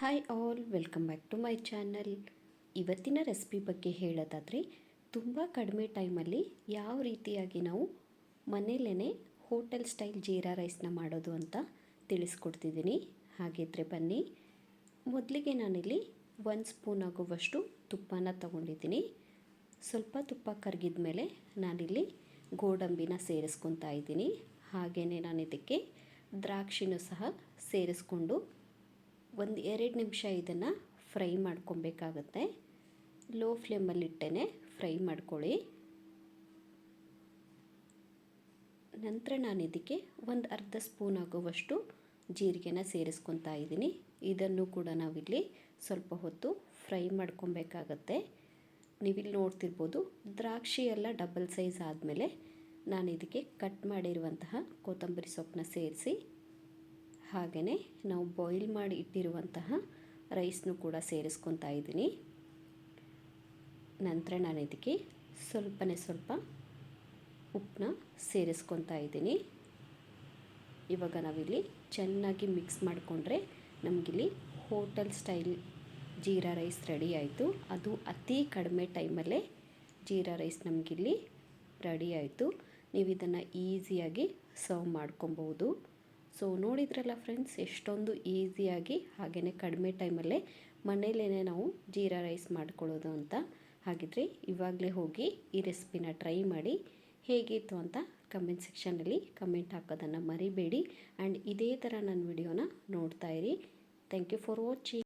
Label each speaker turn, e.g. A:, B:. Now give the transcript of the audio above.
A: Hi all, welcome back to my channel. ಇವತ್ತಿನ recipe ಬಗ್ಗೆ ಹೇಳೋದಾದರೆ, ತುಂಬ ಕಡಿಮೆ ಟೈಮಲ್ಲಿ ಯಾವ ರೀತಿಯಾಗಿ ನಾವು ಮನೇಲೇ ಹೋಟೆಲ್ ಸ್ಟೈಲ್ ಜೀರಾ ರೈಸ್ನ ಮಾಡೋದು ಅಂತ ತಿಳಿಸ್ಕೊಡ್ತಿದ್ದೀನಿ. ಹಾಗಿದ್ರೆ ಬನ್ನಿ. ಮೊದಲಿಗೆ ನಾನಿಲ್ಲಿ 1 ಸ್ಪೂನ್ ಆಗುವಷ್ಟು ತುಪ್ಪನ ತಗೊಂಡಿದ್ದೀನಿ. ಸ್ವಲ್ಪ ತುಪ್ಪ ಕರಗಿದ ಮೇಲೆ ನಾನಿಲ್ಲಿ ಗೋಡಂಬಿನ ಸೇರಿಸ್ಕೊತಾ ಇದ್ದೀನಿ. ಹಾಗೆಯೇ ನಾನು ಇದಕ್ಕೆ ದ್ರಾಕ್ಷಿನೂ ಸಹ ಸೇರಿಸ್ಕೊಂಡು 1-2 ನಿಮಿಷ ಇದನ್ನು ಫ್ರೈ ಮಾಡ್ಕೊಬೇಕಾಗತ್ತೆ. ಲೋ ಫ್ಲೇಮಲ್ಲಿಟ್ಟೇ ಫ್ರೈ ಮಾಡ್ಕೊಳ್ಳಿ. ನಂತರ ನಾನು ಇದಕ್ಕೆ ಒಂದು ಅರ್ಧ ಸ್ಪೂನ್ ಆಗುವಷ್ಟು ಜೀರಿಗೆನ ಸೇರಿಸ್ಕೊತಾ ಇದ್ದೀನಿ. ಇದನ್ನು ಕೂಡ ನಾವಿಲ್ಲಿ ಸ್ವಲ್ಪ ಹೊತ್ತು ಫ್ರೈ ಮಾಡ್ಕೊಬೇಕಾಗತ್ತೆ. ನೀವಿಲ್ಲಿ ನೋಡ್ತಿರ್ಬೋದು, ದ್ರಾಕ್ಷಿ ಎಲ್ಲ ಡಬಲ್ ಸೈಜ್ ಆದಮೇಲೆ ನಾನು ಇದಕ್ಕೆ ಕಟ್ ಮಾಡಿರುವಂತಹ ಕೊತ್ತಂಬರಿ ಸೊಪ್ಪನ್ನ ಸೇರಿಸಿ, ಹಾಗೆಯೇ ನಾವು ಬಾಯ್ಲ್ ಮಾಡಿ ಇಟ್ಟಿರುವಂತಹ ರೈಸ್ನು ಕೂಡ ಸೇರಿಸ್ಕೊತಾ ಇದ್ದೀನಿ. ನಂತರ ನಾನು ಇದಕ್ಕೆ ಸ್ವಲ್ಪ ಉಪ್ಪನ್ನ ಸೇರಿಸ್ಕೊತಾ ಇದ್ದೀನಿ. ಇವಾಗ ನಾವಿಲ್ಲಿ ಚೆನ್ನಾಗಿ ಮಿಕ್ಸ್ ಮಾಡಿಕೊಂಡ್ರೆ ನಮಗಿಲ್ಲಿ hotel style jeera rice ready ಆಯಿತು. ಅದು ಅತಿ ಕಡಿಮೆ ಟೈಮಲ್ಲೇ ಜೀರಾ ರೈಸ್ ನಮಗಿಲ್ಲಿ ರೆಡಿ ಆಯಿತು. ನೀವು ಇದನ್ನು ಈಸಿಯಾಗಿ ಸರ್ವ್ ಮಾಡ್ಕೊಬೋದು. ಸೊ ನೋಡಿದ್ರಲ್ಲ ಫ್ರೆಂಡ್ಸ್, ಎಷ್ಟೊಂದು ಈಸಿಯಾಗಿ ಹಾಗೆಯೇ ಕಡಿಮೆ ಟೈಮಲ್ಲೇ ಮನೇಲೇ ನಾವು ಜೀರಾ ರೈಸ್ ಮಾಡ್ಕೊಳ್ಳೋದು ಅಂತ. ಹಾಗಿದ್ರೆ ಇವಾಗಲೇ ಹೋಗಿ ಈ ರೆಸಿಪಿನ ಟ್ರೈ ಮಾಡಿ. ಹೇಗಿತ್ತು ಅಂತ ಕಮೆಂಟ್ ಸೆಕ್ಷನಲ್ಲಿ ಕಮೆಂಟ್ ಹಾಕೋದನ್ನು ಮರಿಬೇಡಿ. ಆ್ಯಂಡ್ ಇದೇ ಥರ ನನ್ನ ವಿಡಿಯೋನ ನೋಡ್ತಾ ಇರಿ. Thank you for watching.